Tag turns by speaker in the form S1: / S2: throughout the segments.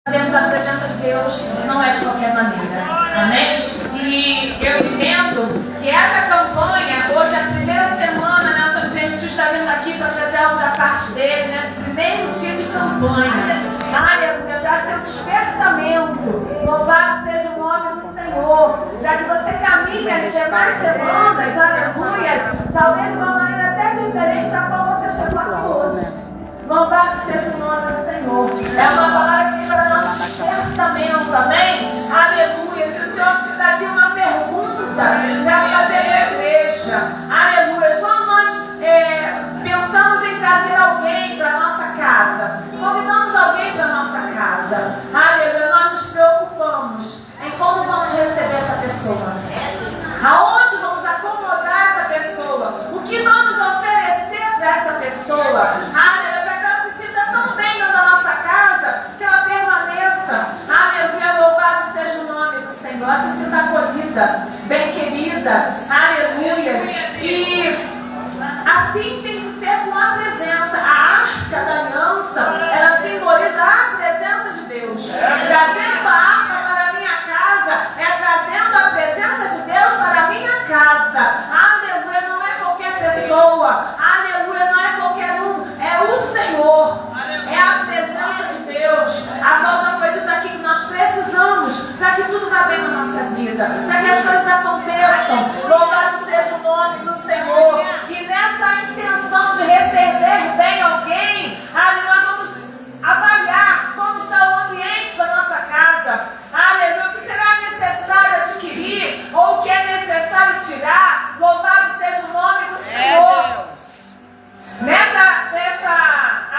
S1: Temos a presença de Deus, não é de qualquer maneira. Amém? E eu entendo que essa campanha, hoje é a primeira semana, né? O Senhor permitiu estar vindo aqui para trazer algo da parte dele, nesse primeiro dia de campanha. Aleluia, para ser um despertamento. Louvado seja o nome do Senhor. Para que você caminhe as demais semanas, aleluia, talvez de uma maneira até diferente da qual você chegou aqui hoje. Louvado seja o nome do Senhor. É uma palavra que para nosso despertamento, amém? Aleluia. Se o Senhor trazia uma pergunta para fazer na igreja, aleluia. Quando nós pensamos em trazer alguém para a nossa casa, convidamos alguém para a nossa casa, aleluia, nós nos preocupamos em como vamos receber essa pessoa, aonde vamos acomodar essa pessoa, o que vamos oferecer para essa pessoa, aleluia. Da nossa casa, que ela permaneça, aleluia, louvado seja o nome do Senhor, ela se sinta acolhida, bem querida, aleluia, e assim tem que ser com a presença. A arca da aliança, ela simboliza a presença de Deus. Trazendo a arca para a minha casa, é trazendo a presença de Deus para a minha casa, aleluia, não é qualquer pessoa, aleluia, não é qualquer um, é o Senhor. É a presença de Deus, a qual já foi dito aqui que nós precisamos para que tudo vá bem na nossa vida, para que as coisas aconteçam. Louvado seja o nome do Senhor. E nessa intenção de receber bem alguém, ali nós vamos avaliar como está o ambiente da nossa casa. Aleluia, o que será necessário adquirir ou o que é necessário tirar. Louvado seja o nome do Senhor. Nessa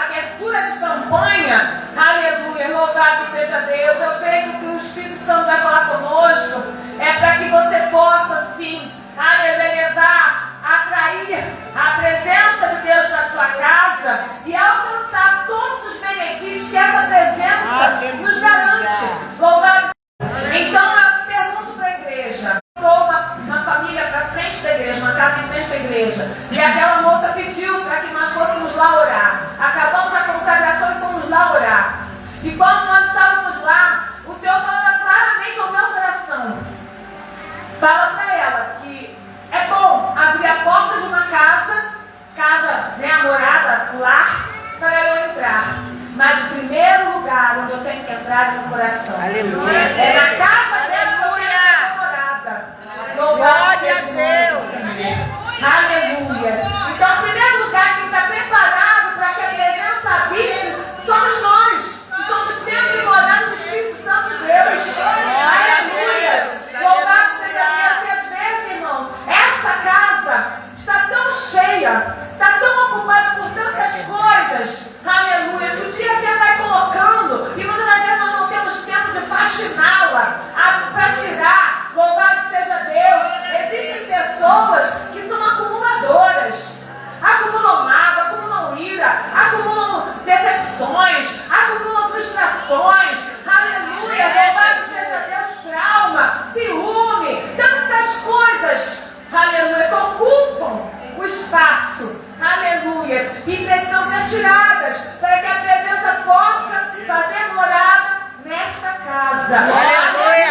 S1: abertura de campanha, aleluia, louvado seja Deus, eu creio que o Espírito Santo vai falar conosco, é para que você possa sim, aleluia, levar, atrair a presença de Deus para a tua casa e alcançar todos os benefícios que essa presença nos garante. Louvado seja. Então eu pergunto para a igreja, uma família para frente da igreja, uma casa em frente da igreja, e aquela moça pediu para que nós fôssemos lá orar. Acabamos a consagração e fomos lá orar. E quando nós estávamos lá, o Senhor falava claramente ao meu coração. Fala para ela que é bom abrir a porta de uma casa, né, a morada, o lar, para eu entrar. Mas o primeiro lugar onde eu tenho que entrar é no coração.
S2: Aleluia.
S1: É na casa dela que eu tenho a morada. Louvado seja o nome do Senhor. Aleluia. Então, o primeiro lugar que está preparado para que a presença habite somos nós, que somos templo e morada do Espírito Santo de Deus. Aleluia. Louvado seja Deus. E às vezes, irmãos, essa casa está tão cheia, está tão ocupada por tantas coisas, aleluia, que o dia a dia vai colocando e muitas vezes nós não temos tempo de faxiná-la, para tirar. Louvado seja Deus. Existem pessoas que são acumuladoras, acumulam mágoa, acumulam ira, acumulam decepções, acumulam frustrações, aleluia, louvado seja Deus, trauma, ciúme, tantas coisas, aleluia, que ocupam o espaço, aleluia, e precisam ser tiradas para que a presença possa fazer morada nesta casa, aleluia,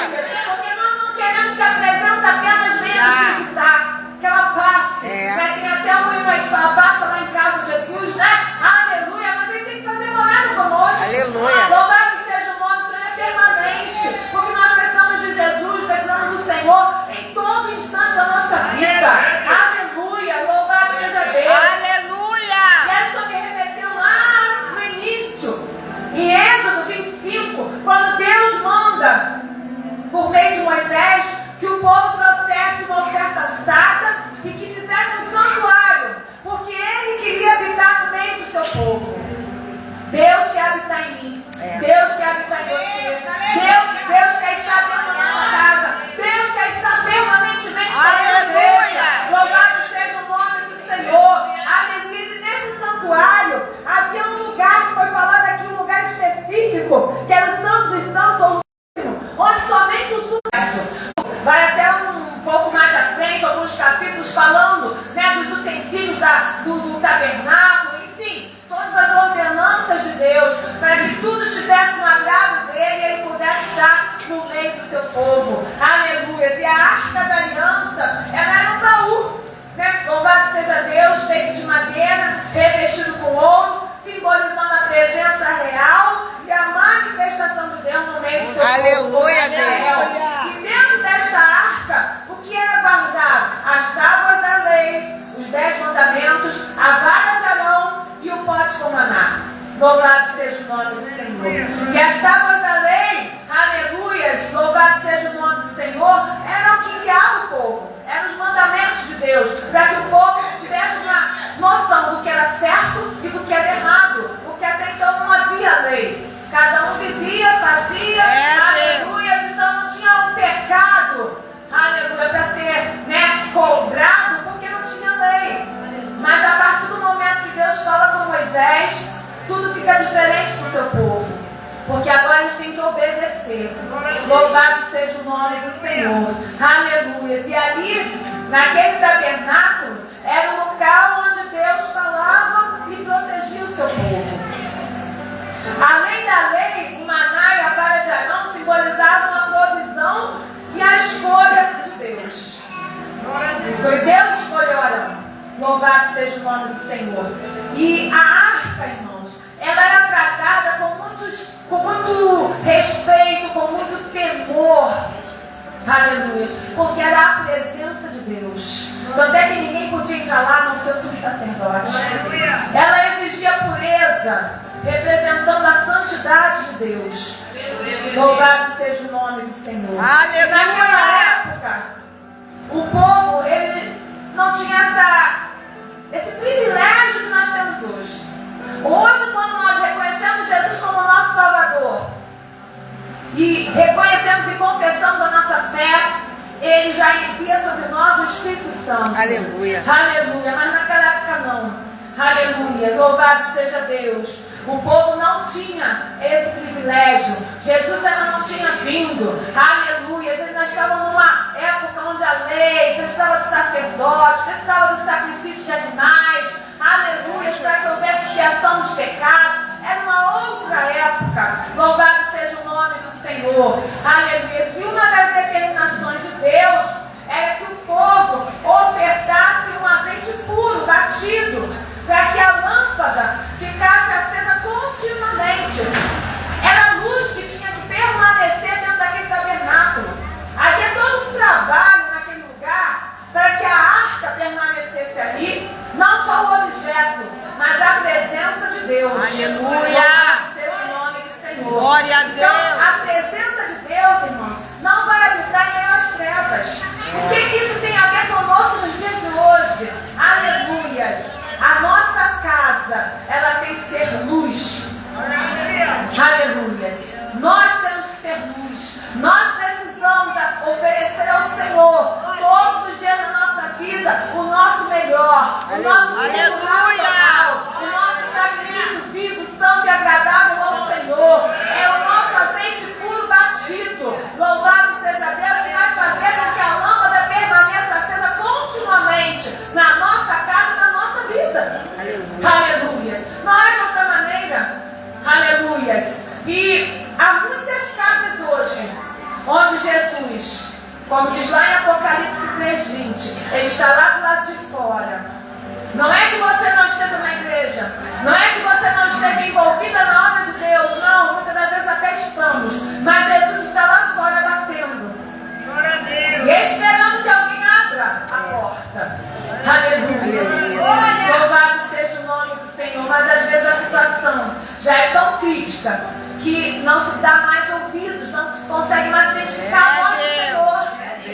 S1: porque nós não queremos que a presença apenas venha nos visitar, que ela passe, né? Tem até um hino aí que fala, passa lá em casa Jesus, né? Aleluia, mas ele tem que fazer morada conosco.
S2: Aleluia.
S1: Louvado seja o nome do Senhor, é permanente, porque nós precisamos de Jesus, precisamos do Senhor em todo instante da nossa vida. Aleluia, louvado seja Deus.
S2: Aleluia.
S1: E aí só me remeteu lá no início, em Êxodo 25, quando Deus manda Louvado seja o nome do Senhor. E as tábuas da lei, aleluias, louvado seja o nome do Senhor, eram o que guiava o povo. Eram os mandamentos de Deus, para que o povo tivesse uma noção do que era certo e do que era errado. Porque até então não havia lei. Cada um vivia, fazia, aleluia, então não tinha um pecado, aleluia, para ser cobrado, porque não tinha lei. Mas a partir do momento que Deus fala com Moisés, tudo fica diferente para o seu povo. Porque agora eles têm que obedecer. Louvado seja o nome do Senhor. Aleluia. E ali, naquele tabernáculo, era um local onde Deus falava e protegia o seu povo. Além da lei, o maná e a vara de Arão simbolizavam a provisão e a escolha de Deus. Foi Deus que escolheu Arão. Louvado seja o nome do Senhor. E a arca, irmãos, ela era tratada com muito respeito, com muito temor. Aleluia. Porque era a presença de Deus. Tanto é que ninguém podia entrar lá, não ser o subsacerdote. Ela exigia pureza, representando a santidade de Deus. Louvado seja o nome do Senhor.
S2: Aleluia.
S1: Naquela época, o povo, ele não tinha esse privilégio que nós temos hoje. Hoje, quando nós reconhecemos Jesus como nosso Salvador e reconhecemos e confessamos a nossa fé, Ele já envia sobre nós o Espírito Santo.
S2: Aleluia.
S1: Aleluia. Mas naquela época não. Aleluia. Louvado seja Deus. O povo não tinha esse privilégio. Jesus ainda não tinha vindo. Aleluia. Eles ainda estavam numa época onde a lei precisava de sacerdotes, precisava do sacrifício de animais. Aleluia. Para que houvesse expiação dos pecados. Era uma outra época. Louvado seja o nome do Senhor. Aleluia. E uma das determinações de Deus era que o povo ofertasse um azeite puro, batido, para que a lâmpada ficasse acesa continuamente. Era a luz que tinha que permanecer dentro daquele tabernáculo. Havia todo um trabalho naquele lugar para que a arca permanecesse ali, não só o objeto, mas a presença de Deus.
S2: Aleluia!
S1: Seja o nome do Senhor.
S2: Glória a Deus!
S1: Então, a presença de Deus, irmão, não vai habitar em meio às trevas. O que isso tem a ver conosco nos dias de hoje? Aleluias! A nossa casa, ela tem que ser luz. Aleluias! Nós temos que ser luz. Nós precisamos oferecer ao Senhor todos os dias da nossa vida o nosso melhor, o nosso culto racional, o nosso sacrifício vivo, santo e agradável ao Senhor. É o nosso azeite puro batido. Louvado seja Deus, que vai fazer com que a lâmpada permaneça acesa continuamente na nossa casa e na nossa vida. Aleluia. Não é de outra maneira. Aleluias. E há muitas casas hoje onde Jesus, como diz lá em Apocalipse 3:20, Ele está lá do lado de fora. Não é que você não esteja na igreja, não é que você não esteja envolvida na obra de Deus, não, muitas das vezes até estamos, mas Jesus está lá fora batendo e esperando que alguém abra a porta. Aleluia. Louvado seja o nome do Senhor. Mas às vezes a situação já é tão crítica que não se dá mais ouvidos, não se consegue mais identificar a voz do Senhor.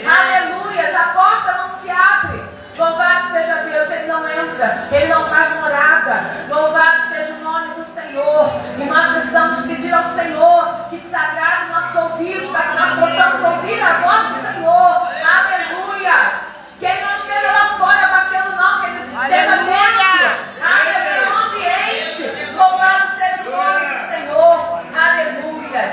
S1: Aleluia. A porta não se abre. Louvado seja Deus, Ele não entra, Ele não faz morada. Louvado seja o nome do Senhor. E nós precisamos pedir ao Senhor que desagrade nossos ouvidos, para que nós possamos ouvir a voz do Senhor. Aleluia. Que Ele não esteja lá fora batendo, não, que Ele esteja dentro. Aleluia. No ambiente. Louvado seja o nome do Senhor. Aleluia.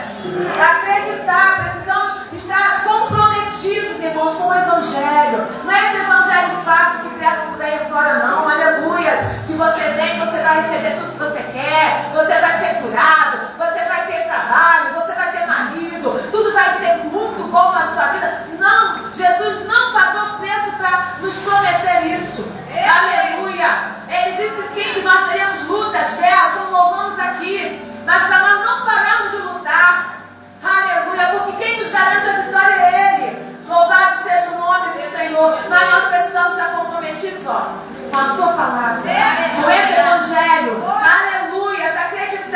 S1: Acreditar, precisamos estar comprometidos, irmãos, com o Evangelho. Não é esse Evangelho fácil que pregam por aí fora, não. Aleluia. Que você vem, você vai receber tudo que você quer, você vai ser curado, você vai ter trabalho, você vai ter marido, tudo vai ser muito bom na sua vida. Não, Jesus não pagou preço para nos prometer isso. Aleluia. Ele disse sim que nós teríamos lutas, guerras, como louvamos aqui, mas para nós não pararmos de lutar. Aleluia, porque quem nos garante a vitória é Ele. Louvado seja o nome do Senhor. Mas nós precisamos estar comprometidos, com a sua palavra, com esse Evangelho. Aleluia, acreditar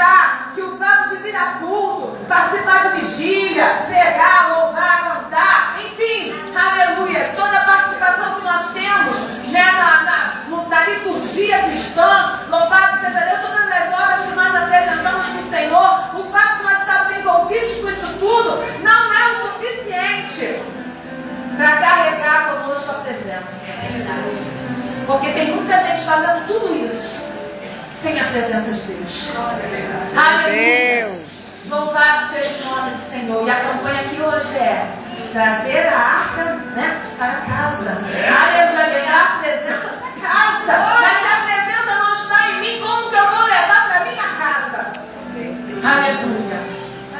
S1: eles fazendo tudo isso sem a presença de Deus. Aleluia. Louvado seja o nome do Senhor. E a campanha aqui hoje é trazer a arca, né, para casa. Aleluia. Levar a presença para casa. Mas se a presença não está em mim, como que eu vou levar para minha casa? Aleluia.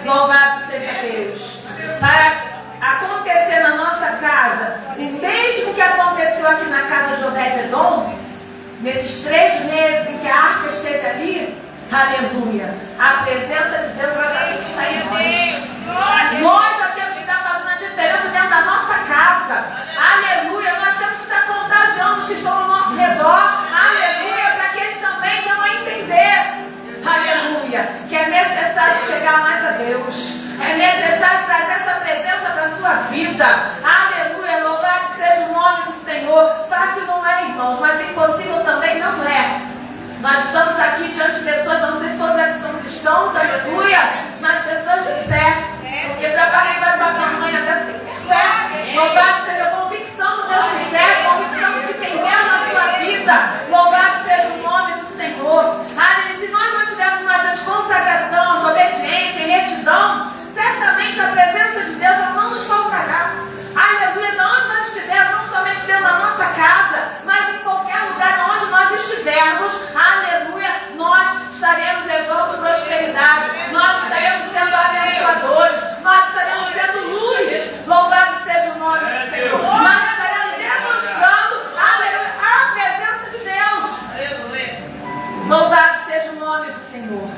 S1: Louvado seja Deus. Para acontecer na nossa casa o mesmo que aconteceu aqui na casa de Obed-Edom, nesses 3 meses em que a arca esteve ali, aleluia, a presença de Deus já tem que estar em nós. Nós já temos que estar fazendo a diferença dentro da nossa casa. Aleluia. Nós temos que estar contagiando os que estão ao nosso redor. Aleluia. Para que eles também venham a entender, aleluia, que é necessário chegar mais a Deus. É necessário trazer essa presença para a sua vida. Aleluia. Louvado seja o nome do Senhor. Fácil não é, irmãos, mas impossível também não é. Nós estamos aqui diante de pessoas, não sei se todos aqui são cristãos, aleluia, mas pessoas de fé. Porque para participar de uma campanha dessa tem que ter fé. Louvado seja a convicção do Deus que serve, convicção do que tem Deus na sua vida. Louvado seja o nome do Senhor. Se nós não tivermos uma vida de consagração, de obediência e retidão, certamente a presença de Deus não nos faltará. Aleluia, onde nós estivermos, não somente dentro da nossa casa, mas em qualquer lugar onde nós estivermos, aleluia, nós estaremos levando prosperidade, nós estaremos sendo abençoadores, nós estaremos sendo luz. Louvado seja o nome do Senhor. Nós estaremos demonstrando, aleluia, a presença de Deus. Louvado seja o nome do Senhor.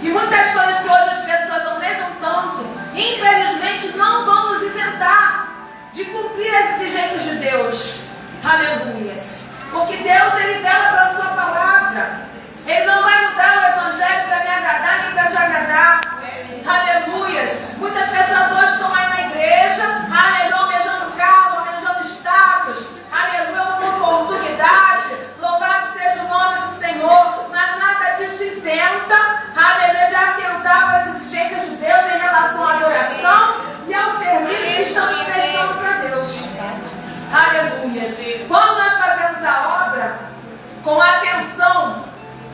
S1: E muitas coisas que hoje as pessoas almejam tanto, infelizmente não vão nos isentar de cumprir as exigências de Deus. Aleluia. Porque Deus, Ele vela para a sua palavra. Ele não vai mudar o evangelho para me agradar nem para te agradar. Aleluia. Muitas pessoas hoje estão aí na igreja, aleluia, almejando carro, almejando status, aleluia, uma oportunidade. Louvado seja o nome do Senhor. Mas nada disso isenta, aleluia, de atentar para as exigências de Deus em relação à adoração e ao serviço que estamos prestando para Deus. Aleluia. Quando nós fazemos a obra com atenção,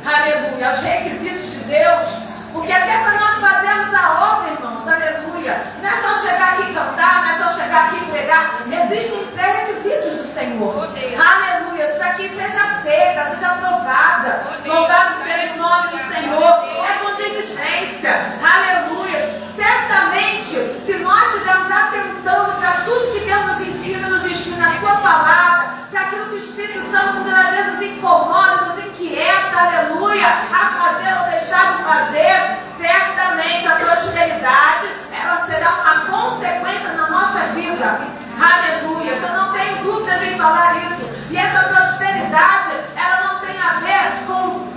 S1: aleluia, aos requisitos de Deus, porque até para nós fazermos a obra, irmãos, aleluia, não é só chegar aqui e cantar, não é só chegar aqui e pregar, existem pré-requisitos do Senhor. Aleluia, para que seja aceita, seja aprovada. Louvado seja o nome do Senhor. É com diligência. Aleluia. Certamente, se nós estivermos atentando para tudo que Deus nos ensina, nos ensina na sua palavra, para aquilo que o Espírito Santo muitas vezes nos incomoda, nos inquieta, aleluia, a fazer ou deixar de fazer, certamente a prosperidade, ela será a consequência na nossa vida. Aleluia. Eu não tenho dúvidas em falar isso. E essa prosperidade, ela não tem a ver com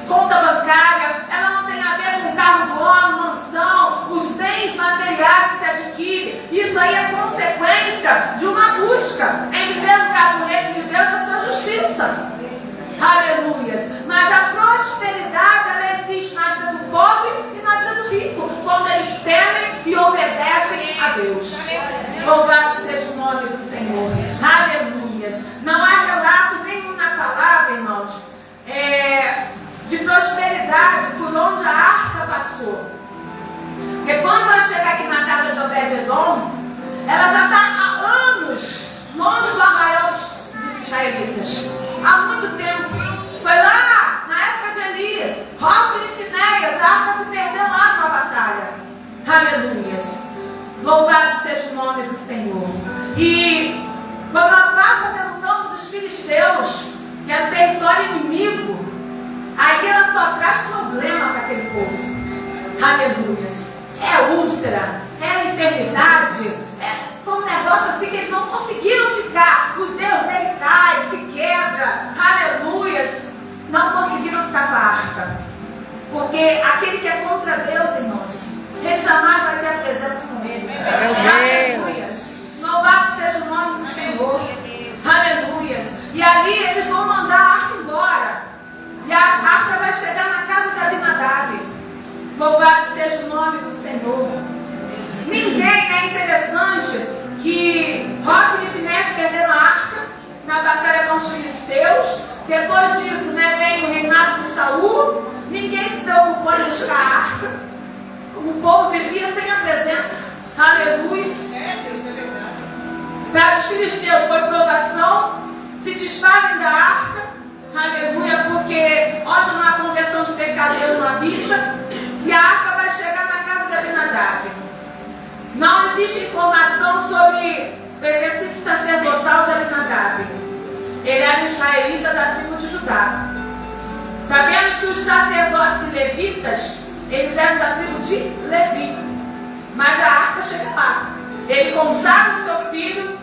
S1: conta bancária, ela não tem a ver com carro do ano, mansão, os bens materiais que se adquire. Isso aí é consequência de uma busca, em primeiro lugar, do reino de Deus e da sua justiça. Aleluia. Mas a prosperidade, ela existe na vida do pobre e na vida do rico, quando eles temem e obedecem a Deus. Louvado seja o nome do Senhor. Aleluia. Não há relato nenhum na palavra, irmãos, de prosperidade por onde a arca passou. Porque quando ela chega aqui na casa de Obed-Edom, ela já está há anos longe do arraial dos israelitas. Há muito tempo. Foi lá, na época de Eli, Hofni e Finéias, a arca se perdeu lá numa batalha. Aleluia. Louvado seja o nome do Senhor. E quando ela passa pelo campo dos filisteus, que é o território inimigo, aí ela só traz problema para aquele povo. Aleluia. É úlcera, é enfermidade, foi um negócio assim que eles não conseguiram ficar. Os deus dele cai, se quebra, aleluia. Não conseguiram ficar com a arca. Porque aquele que é contra Deus, irmãos, ele jamais vai ter a presença com ele. Aleluia. Louvado seja o nome do Senhor. Aleluia. E ali eles vão mandar a arca embora. E a arca vai chegar na casa de Abinadab. Louvado seja o nome do Senhor. Ninguém é interessante filisteus foi provação, se desfazem da arca, aleluia, porque onde não há conversão de pecado, Deus não habita, e a arca vai chegar na casa de Abinadab. Não existe informação sobre o exercício sacerdotal de Abinadab. Ele era israelita da tribo de Judá. Sabemos que os sacerdotes e levitas, eles eram da tribo de Levi. Mas a arca chega lá. Ele consagra o seu filho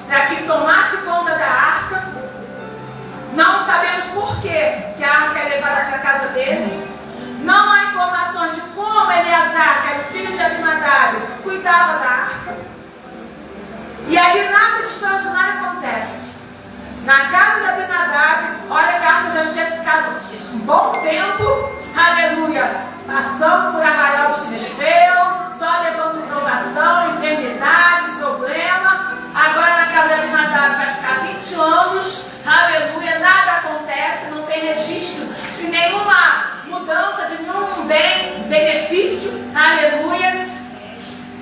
S1: para que tomasse conta da arca. Não sabemos por quê que a arca é levada para a casa dele. Não há informações de como Eleazar, que era o filho de Abinadab, cuidava da arca. E aí nada de extraordinário acontece. Na casa de Abinadab, olha que a arca já tinha ficado um bom tempo, aleluia, passando por arraial de Filisteu, só levando provação, enfermidade, problema. Agora na casa de Abinadab vai ficar 20 anos, aleluia, nada acontece, não tem registro de nenhuma mudança, de nenhum benefício, aleluias.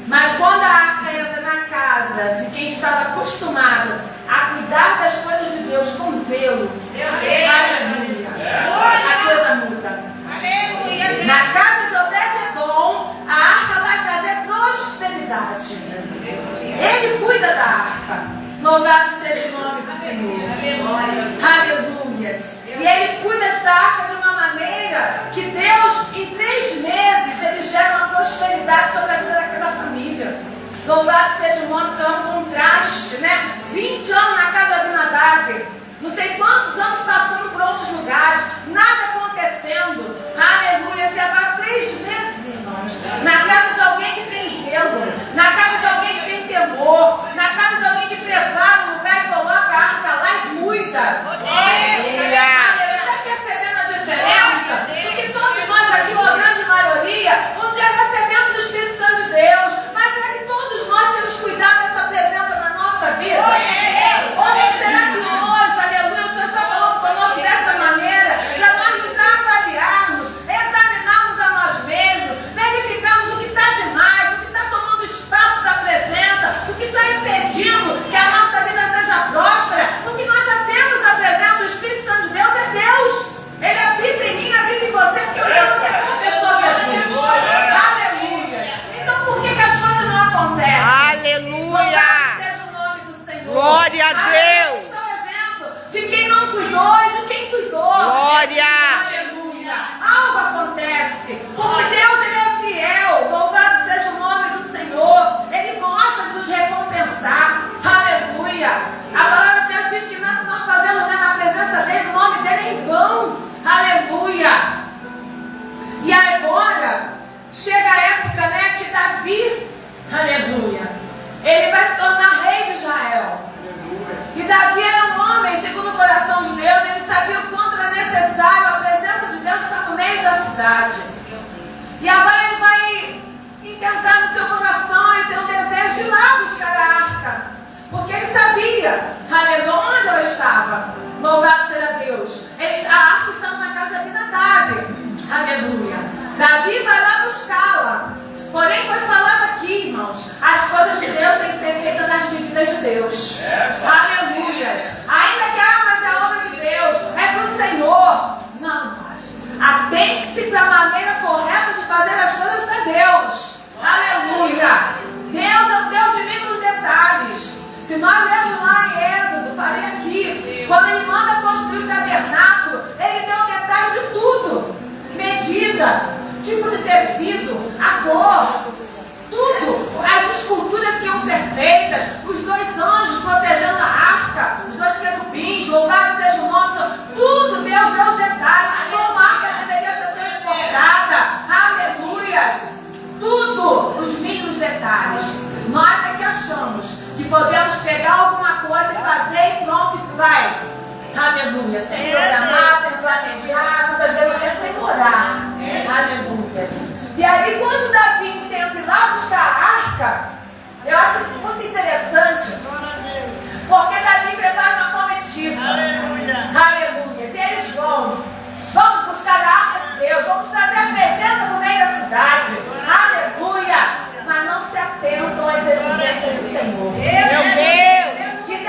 S1: Mas quando a arca entra na casa de quem estava acostumado a cuidar das coisas de Deus com zelo, aleluia, a coisa muda. Aleluia. Na casa de Obed-edom, a arca vai trazer prosperidade. Ele cuida da arca. Louvado seja o nome do Senhor. Aleluias. E ele cuida da arca de uma maneira que Deus, em 3 meses, ele gera uma prosperidade sobre a vida daquela família. Louvado seja o nome do Senhor, um contraste, né? 20 anos na casa de Abinadab, não sei quantos anos passando por outros lugares, nada acontecendo, aleluia, e agora 3 meses, irmãos, na casa de alguém que tem zelo, na casa de alguém que tem temor, na casa de alguém que prepara um lugar e coloca a arca lá e cuida. Está percebendo a diferença? Porque todos nós aqui, ou a grande maioria, um dia recebemos o Espírito Santo de Deus, mas será que todos nós temos cuidado dessa presença na nossa vida? Olha, será que hoje, aleluia, o Senhor está falando conosco dessa maneira, para nós nos avaliarmos, examinarmos a nós mesmos, verificarmos o que está demais, o que está tomando espaço da presença, o que está impedindo que a nossa vida seja próspera, porque nós já temos a presença, o Espírito Santo de Deus é Deus. Ele habita em mim, habita em você, porque um dia você confessou Jesus. Aleluia. Então por que as coisas não acontecem?
S2: Aleluia.
S1: Seja o nome do Senhor.
S2: Glória a Deus.
S1: Este é o exemplo de quem não cuidou e de quem cuidou.
S2: Glória.
S1: Aleluia. Algo acontece. Porque Deus, ele é fiel. Louvado seja o nome do Senhor. Ele gosta de nos recompensar. Aleluia. A palavra de Deus diz que nada nós fazemos, né, na presença dele, o nome dele é em vão. Aleluia. E agora chega a época, né, que Davi, aleluia, ele vai se tornar rei de Israel. E Davi era um homem segundo o coração de Deus. Ele sabia o quanto era necessário a presença de Deus estar no meio da cidade. E agora ele vai intentar no seu coração, ele tem o desejo de ir lá buscar a arca, porque ele sabia, aleluia, onde ela estava. Louvado seja Deus. A arca estava na casa de Abinadab. Aleluia. Davi vai lá buscá-la. Porém, foi falado aqui, irmãos, as coisas de Deus têm que ser feitas nas medidas de Deus. Aleluia. Ainda que mas a obra de Deus é para o Senhor. Não, irmãos. Atente-se para a maneira correta de fazer as coisas para Deus. Aleluia. Deus é o Deus de mínimos detalhes. Se nós lermos lá em Êxodo, falei aqui, quando ele manda construir o tabernáculo, ele deu um detalhe de tudo. Medida, tipo de tecido, a cor, tudo. As esculturas que iam ser feitas, os 2 anjos protegendo a arca, os 2 querubins, louvado seja o nome, tudo Deus deu os detalhes. Como a arca deveria ser transportada, aleluias, tudo, os mínimos detalhes. Nós é que achamos que podemos pegar alguma coisa e fazer e pronto, e vai. Aleluia. Sem programar, sem planejar, muitas vezes até sem orar. Aleluia. E aí, quando Davi tenta ir lá buscar a arca, eu acho muito interessante, porque Davi prepara uma comitiva. Aleluia. E eles vão. Vamos buscar a arca de Deus, vamos trazer a presença no meio da cidade. Aleluia. Mas não se atentam às exigências do Senhor. Meu Deus! E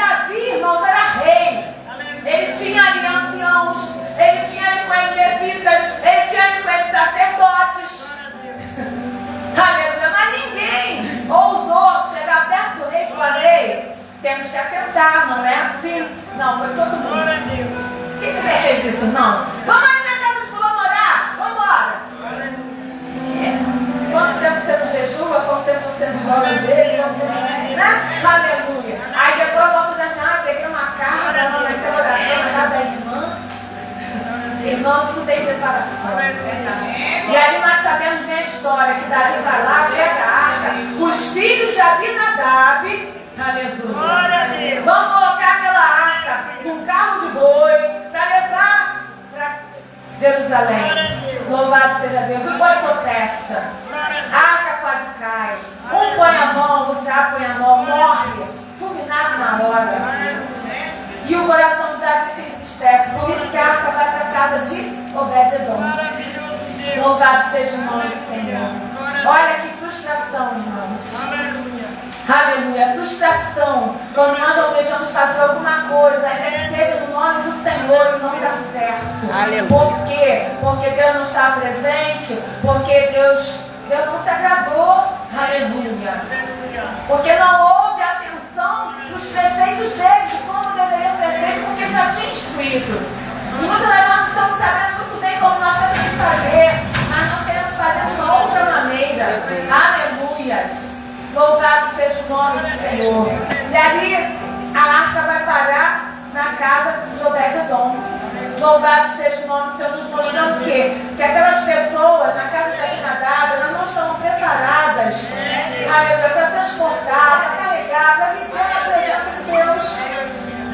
S1: não, foi todo mundo. Por que você fez isso, não? Vamos ali na casa de fulano orar, vamos embora. Quanto tempo você não jejua, quanto tempo você não ora dele, quanto tempo, né? Aleluia. Aí depois volta assim, peguei uma carta, não vai ter oração na casa da irmã. Irmãos, tudo tem preparação. E aí nós sabemos bem a história, que Davi vai lá, pega a arca, os filhos de Abinadab, aleluia, vão colocar aquela arca com carro de boi para levar para Jerusalém. Louvado seja Deus. O boi tropeça, a arca quase cai, um põe a mão, o outro põe a mão, morre, fulminado na hora. E o coração de Davi se entristece, por isso que a arca vai para a casa de Obed-edom. Louvado seja o nome do Senhor. Olha que frustração, irmãos. Aleluia. Frustração quando nós almejamos fazer alguma coisa, ainda que seja no nome do Senhor e não dá certo.
S2: Aleluia.
S1: Por quê? Porque Deus não está presente, porque Deus não se agradou. Aleluia. Porque não houve atenção nos preceitos dele, de como deveria ser feito, porque ele já tinha instruído. E muitas vezes nós estamos sabendo muito bem como nós temos que fazer, mas nós queremos fazer de uma outra maneira. Aleluias. Louvado seja o nome do Senhor. E ali a arca vai parar na casa de Obed-edom. Louvado seja o nome do Senhor, nos mostrando que aquelas pessoas na casa de Abinadab, elas não estão preparadas para transportar, para carregar, para viver na presença de Deus.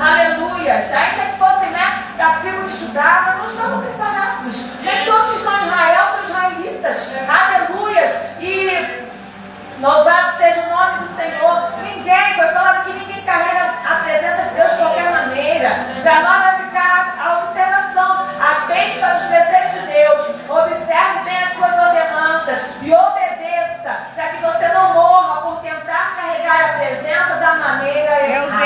S1: Aleluia. Ainda que fossem da tribo de Judá, mas não estavam preparados. Nem todos que estão em Israel são israelitas. Aleluia. E louvado seja o nome do Senhor. Foi falado que ninguém carrega a presença de Deus de qualquer maneira. Para nós vai ficar a observação. Atente para os preceitos de Deus. Observe bem as suas ordenanças e obedeça, para que você não morra por tentar carregar a presença da maneira errada.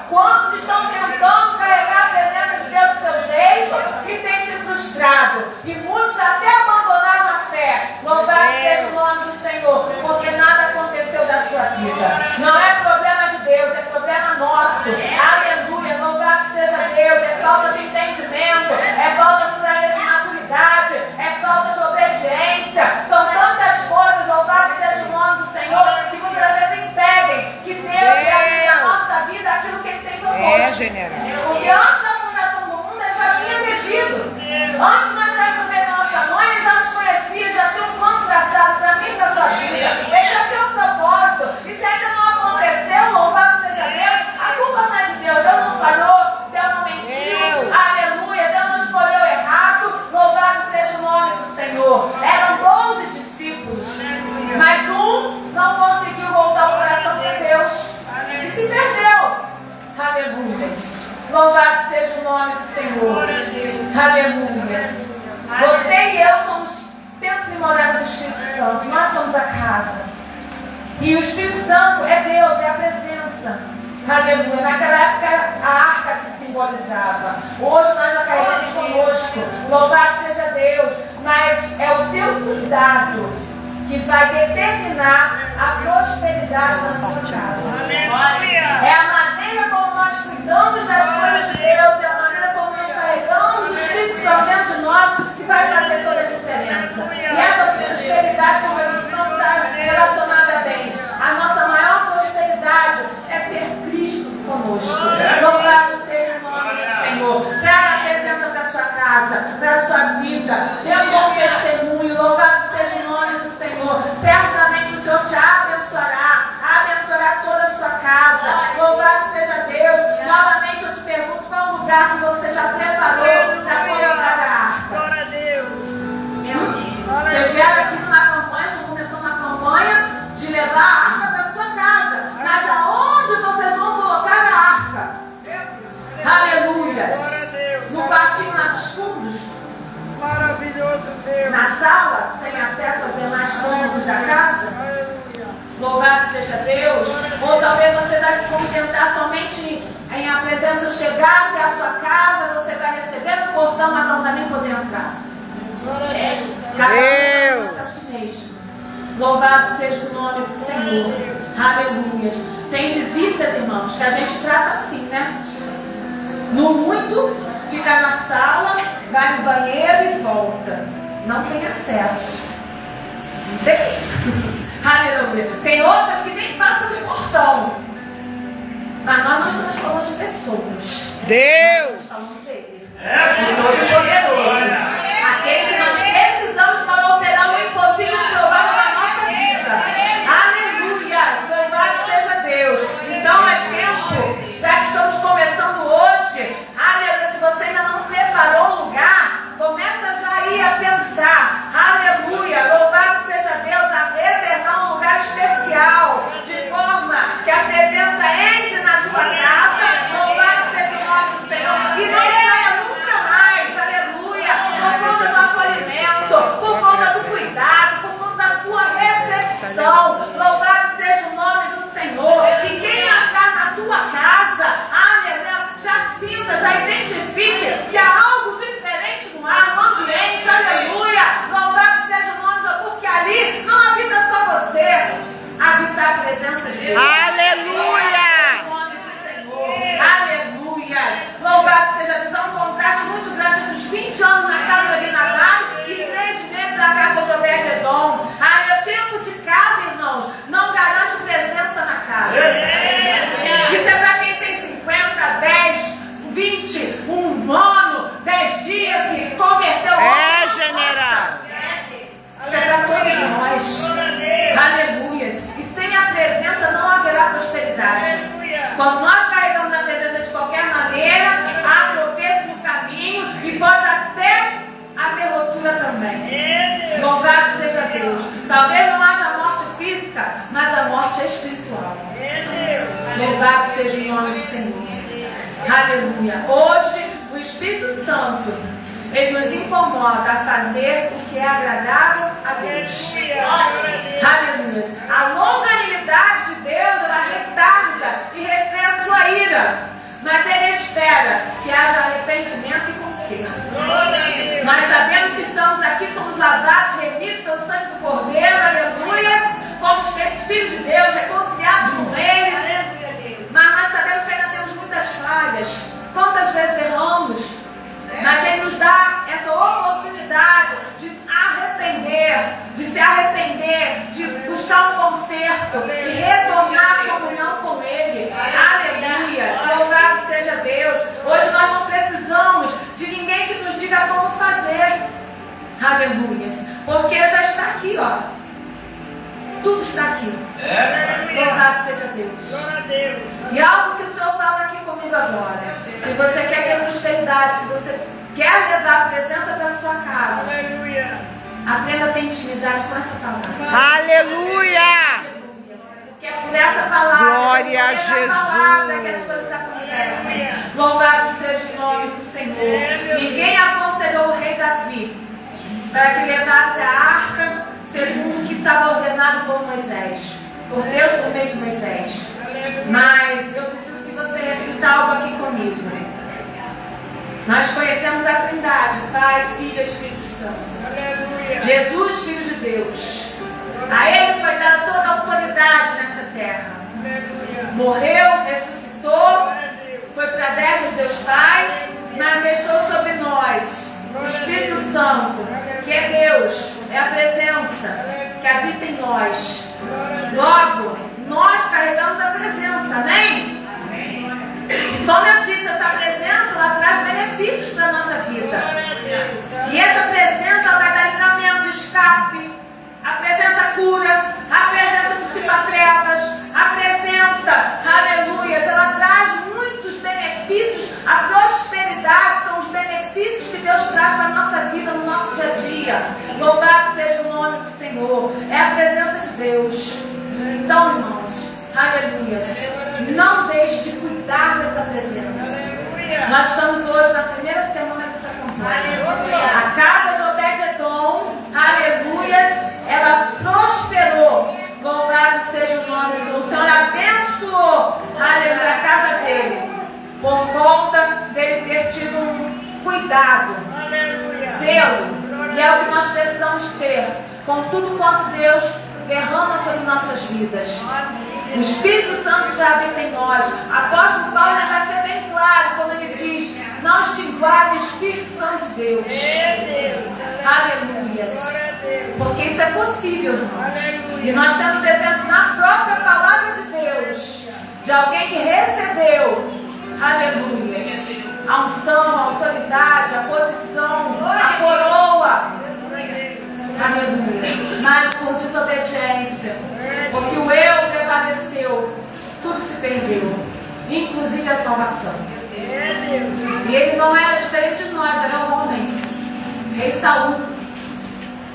S1: Quantos estão tentando carregar a presença de Deus do seu jeito e têm se frustrado? E muitos até abandonaram a fé. Louvado seja o nome do Senhor, porque nada aconteceu da sua vida. Não é problema de Deus, é problema nosso. Aleluia, louvado seja Deus. É falta de entendimento, é falta de maturidade, é falta de obediência. São tantas coisas, louvado seja o nome do Senhor, que muitas vezes impedem que Deus realize na nossa vida aquilo que Ele tem proposto. Porque antes da fundação do mundo, Ele já tinha decidido. Antes de nós sairmos da nossa mãe, Ele já nos conhecia, já tinha um plano traçado para mim e para a tua vida. Ele já tinha um propósito. E se ainda não aconteceu, louvado seja Deus, a culpa não é de Deus. Deus não falhou, Deus não mentiu. Aleluia, Deus não escolheu errado. Louvado seja o nome do Senhor. Eram 12 discípulos, mas um não conseguiu voltar o coração de Deus e se perdeu. Aleluia. Louvado seja o nome do Senhor. Aleluia. Você e eu somos templo e morada do Espírito Santo. Nós somos a casa. E o Espírito Santo é Deus, é a presença. Aleluia. Naquela época a arca que simbolizava. Hoje nós já carregamos conosco. Louvado seja Deus. Mas é o teu cuidado que vai determinar a prosperidade da sua casa. É a maneira como nós cuidamos das coisas de Deus, é a maneira como nós carregamos o Espírito Santo dentro de nós que vai fazer toda a diferença. E essa prosperidade, como eu disse, não está relacionada a bens. A nossa maior prosperidade é ter Cristo conosco. Louvado seja o nome do Senhor. Traga a presença para a sua casa, para a sua vida. Dê um bom testemunho. Louvado seja o nome do Senhor. Certamente o Senhor te abençoará toda a sua casa. Louvado seja Deus. Novamente eu te pergunto qual lugar que você já preparou para colocar a arca.
S3: Glória a Deus.
S1: Vocês vieram aqui numa campanha, estão começando uma campanha de levar a arca para sua casa. Mas aonde vocês vão colocar a arca? Aleluia. No quartinho lá dos fundos?
S3: Maravilhoso Deus.
S1: Na sala, sem acesso aos demais cômodos da casa? Louvado seja Deus. Ou talvez você vai se contentar somente em a presença chegar até a sua casa, você vai receber no portão, mas não vai nem poder entrar. Cada um pensa assim mesmo. Louvado seja o nome do Senhor. Aleluia. Tem visitas, irmãos, que a gente trata assim, né? No muito, fica na sala, vai no banheiro e volta. Não tem acesso. Não tem. Aleluia. Tem outras que nem passam do portão. Mas nós não estamos falando de pessoas.
S2: Deus.
S1: Nós estamos falando dele. O Todo-Poderoso. Aquele que nós precisamos para alterar o impossível e provável na nossa vida. Aleluia. Louvado seja Deus. Então é tempo, já que estamos começando hoje, aleluia, se você ainda não preparou um lugar, começa já aí a pensar, aleluia, louvado seja Deus, a reservar um lugar especial, de forma que a presença entre na sua casa, louvado seja o nome do Senhor, e não saia nunca mais, aleluia, por conta do acolhimento, por conta do cuidado, por conta da tua recepção, louvado seja o nome do Senhor, e quem está na tua casa, aleluia, já sinta, já identifique que há algo diferente no ar, no ambiente, aleluia, louvado seja o nome do Senhor, porque ali não habita só você, habita a presença de Deus.
S2: Aleluia!
S1: Louvado seja o nome do Senhor, aleluia, louvado seja Deus. Há um contraste muito grande entre os 20 anos na casa de Abinadab e 3 meses na casa de Obed-Edom. O tempo de casa, irmãos, não garante presença na casa. Isso é para quem tem 50, 10, 20, um ano, 10 dias e converteu.
S2: É, general.
S1: Isso é para todos nós. Aleluia. E sem a presença não haverá prosperidade. Quando nós carregamos a presença de qualquer maneira, há tropeço no caminho e pode até haver ruptura também. Louvado seja Deus. Talvez não haja morte física, mas a morte é espiritual. Louvado seja o nome do Senhor. Aleluia. Hoje, o Espírito Santo, ele nos incomoda a fazer o que é agradável a Deus. Aleluia. A longanimidade de Deus, ela retarda e refém a sua ira. Mas ele espera que haja arrependimento e conserto. Nós sabemos que estamos aqui, somos lavados, remidos pelo sangue do Cordeiro, aleluia. Fomos feitos filhos de Deus, reconciliados com Ele. Mas nós sabemos que ainda temos muitas falhas. Quantas vezes erramos? Mas Ele nos dá essa oportunidade de arrepender, de se arrepender, de buscar um conserto e retornar à comunhão com Ele. Aleluia! Louvado seja Deus! Hoje nós não precisamos de ninguém que nos diga como fazer. Aleluia! Porque já está aqui, ó. Tudo está aqui. Louvado seja Deus. E algo que o Senhor fala aqui comigo agora. Se você quer ter prosperidade, se você quer levar a presença para a sua casa, aprenda a ter intimidade com essa palavra.
S2: Aleluia!
S1: Porque é por essa palavra,
S2: glória a Jesus,
S1: palavra que as coisas acontecem. Louvado seja o nome do Senhor. Ninguém aconselhou o rei Davi para que levasse a arca segundo o que estava ordenado por Moisés, por Deus por meio de Moisés. Mas eu preciso que você reflita algo aqui comigo. Nós conhecemos a Trindade, Pai, Filho e Espírito Santo. Jesus, Filho de Deus. A Ele foi dada toda a autoridade nessa terra. Morreu, ressuscitou, foi para a destra de Deus Pai, mas deixou sobre nós o Espírito Santo, que é Deus, é a presença que habita em nós. Logo, nós carregamos a presença, amém? E como eu disse, essa presença, ela traz benefícios para a nossa vida. E essa presença, ela vai dar livramento, escape. A presença cura, a presença dissipa trevas, a presença, aleluia, ela traz muitos benefícios. A prosperidade são os benefícios que Deus traz para a nossa vida, no nosso dia a dia. Louvado seja o nome do Senhor. É a presença de Deus. Então, irmãos, aleluia, não deixe de cuidar dessa presença. Nós estamos hoje na primeira semana dessa campanha. A casa de Obed-Edom, aleluia, ela prosperou. Louvado seja o nome do Senhor. O Senhor abençoou, aleluia, a casa dele, por conta dele ter tido um cuidado, zelo. E é o que nós precisamos ter com tudo quanto Deus derrama sobre nossas vidas. O Espírito Santo já habita em nós. Apóstolo Paulo vai ser bem claro quando ele diz: não extinguais o Espírito Santo de Deus. Aleluias. Porque isso é possível, irmãos. E nós temos exemplos na própria palavra de Deus, de alguém que recebeu, aleluias, a unção, a autoridade, a posição, a coroa, aleluia, mas por desobediência, porque o eu prevaleceu, tudo se perdeu, inclusive a salvação. E ele não era diferente de nós, era um homem, rei Saul,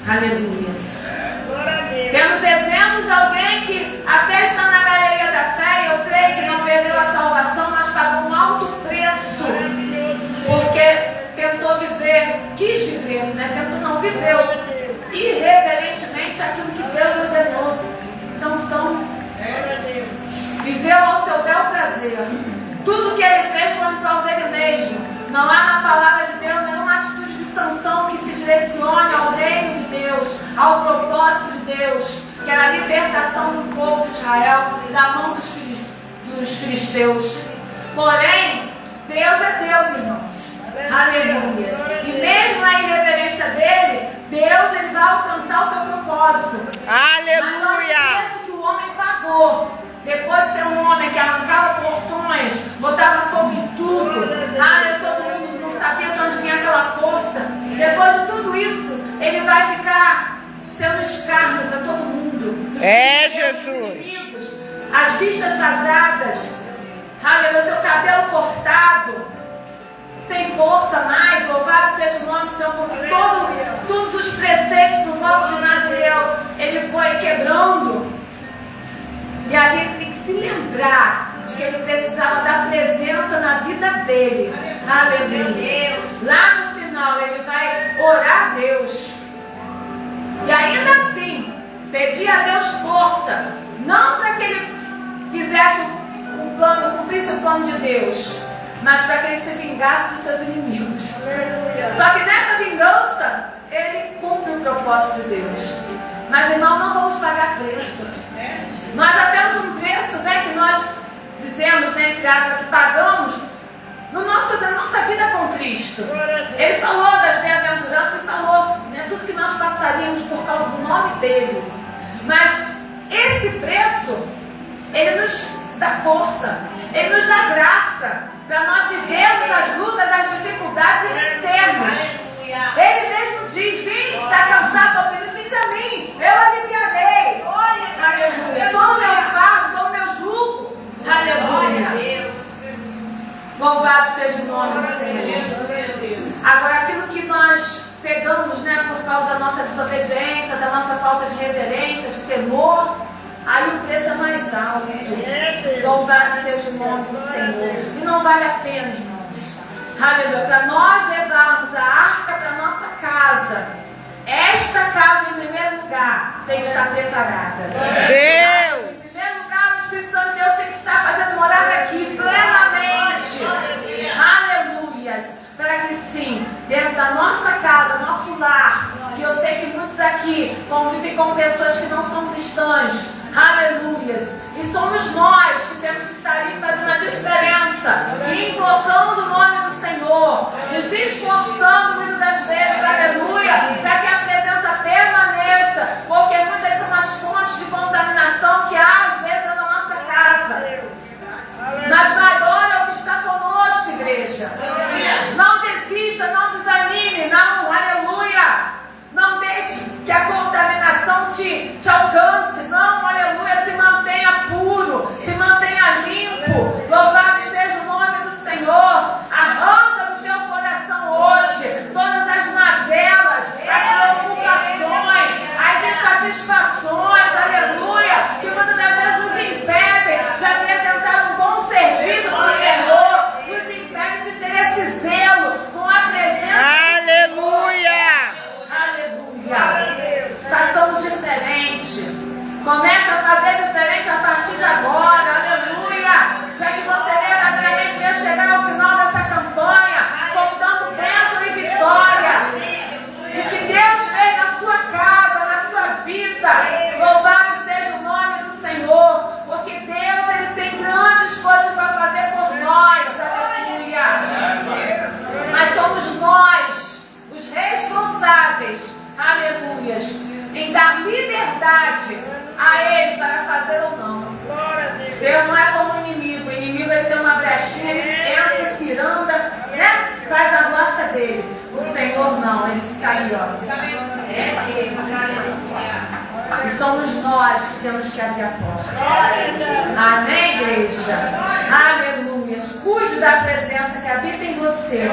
S1: aleluias. Temos exemplos de alguém que até está na galeria da fé, e eu creio que não perdeu a salvação, mas pagou um alto preço, porque tentou viver, quis viver, né? Tentou, não viveu irreverentemente aquilo que Deus ordenou. Sansão viveu ao seu bel prazer. Tudo que ele fez foi em prol dele mesmo. Não há na palavra de Deus nenhuma atitude de Sansão que se direcione ao reino de Deus, ao propósito de Deus, que era a libertação do povo de Israel da mão dos filisteus. Porém, Deus é Deus, irmãos. Aleluia. E mesmo na irreverência dele, Deus ele vai alcançar o seu propósito.
S2: Aleluia.
S1: Mas olha o preço que o homem pagou. Depois de ser um homem que arrancava portões, botava fogo em tudo, todo mundo não sabia de onde vinha aquela força. Depois de tudo isso, ele vai ficar sendo escárnio para todo mundo.
S2: É, Jesus.
S1: Inimigos, as vistas vazadas, aleluia, seu cabelo cortado, sem força mais, louvado seja o nome do Senhor, porque todos os preceitos do voto de Nazireu, ele foi quebrando. E ali ele tem que se lembrar de que ele precisava da presença na vida dele. Aleluia. Lá no final ele vai orar a Deus. E ainda assim, pedir a Deus força. Não para que ele fizesse o plano, cumprisse o plano de Deus, mas para que ele se vingasse dos seus inimigos. Só que nessa vingança, ele cumpre o propósito de Deus. Mas, irmão, não vamos pagar preço. Nós já temos um preço, né, que nós dizemos, né, entre aspas, que pagamos na nossa vida com Cristo. Ele falou das bem-aventuranças e falou, né, tudo que nós passaríamos por causa do nome dele. Mas esse preço, ele nos dá força, ele nos dá graça para nós vivermos as lutas, as dificuldades e vencermos. Ele mesmo diz: vinde, está cansado, oprimido, vinde a mim, eu aliviarei. Aleluia. Tome meu fardo, tome meu jugo. Aleluia. Louvado seja o nome do Senhor. Agora, aquilo que nós pegamos, né, por causa da nossa desobediência, da nossa falta de reverência, de temor, aí o preço é mais alto. Louvado seja o nome do Senhor. E não vale a pena, irmãos. Aleluia. Para nós levarmos a arca para a nossa casa, esta casa, em primeiro lugar, tem que estar preparada.
S2: Deus!
S1: Em primeiro lugar, o Espírito Santo de Deus tem que estar fazendo morada aqui plenamente. Aleluias. Para que sim, dentro da nossa casa, nosso lar, que eu sei que muitos aqui convivem com pessoas que não são cristãs. Aleluias. E somos nós que temos que estar ali fazendo a diferença, e invocando o nome do Senhor, nos esforçando muitas das vezes, aleluia, para que a presença permaneça, porque muitas são as fontes de contaminação que há às vezes na nossa casa. Mas maior é o que está conosco, igreja. Não desista, não desanime, não, aleluia. Não deixe que a contaminação te alcance, não, aleluia. Se mantenha puro, se mantenha limpo. Louvado seja o nome do Senhor. Arranca do teu coração hoje todas as mazelas, as preocupações, as insatisfações, aleluia, que muitas das vezes nos impedem de apresentar um bom serviço para o Senhor, nos impedem de ter esse zelo com a presença.
S2: Aleluia!
S1: Aleluia! Façamos diferente. Comece a fazer diferente a partir de agora. Aleluia! Para que você verdadeiramente venha chegar ao final dessa campanha contando bênção e vitória. O que Deus fez na sua casa, na sua vida. Louvado seja o nome do Senhor. Porque autoridade a Ele para fazer ou não.
S3: Glória a Deus.
S1: Deus não é como o inimigo. O inimigo ele tem uma brechinha, ele entra, se anda, né? Faz a glória dele. O Senhor não, ele fica aí, ó. E somos nós que temos que abrir a porta. Amém, igreja? Aleluia. Cuide da presença que habita em você.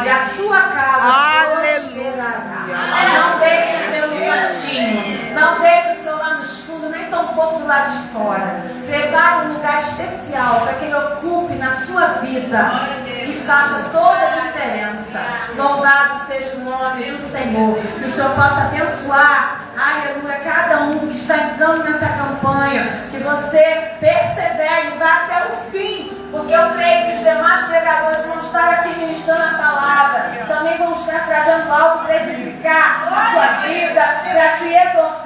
S1: E a sua casa prosperará. Não deixe o seu cantinho. Não deixe o seu lá nos fundos, nem tampouco do lado de fora. Prepare um lugar especial para que ele ocupe na sua vida e faça toda a diferença. Louvado seja o nome do Senhor. Que o Senhor possa abençoar, aleluia, cada um que está entrando nessa campanha. Que você persevere e vá até o fim. Porque eu creio que os demais pregadores vão estar aqui ministrando a palavra. Também vão estar trazendo algo para edificar a sua vida, para te exortar.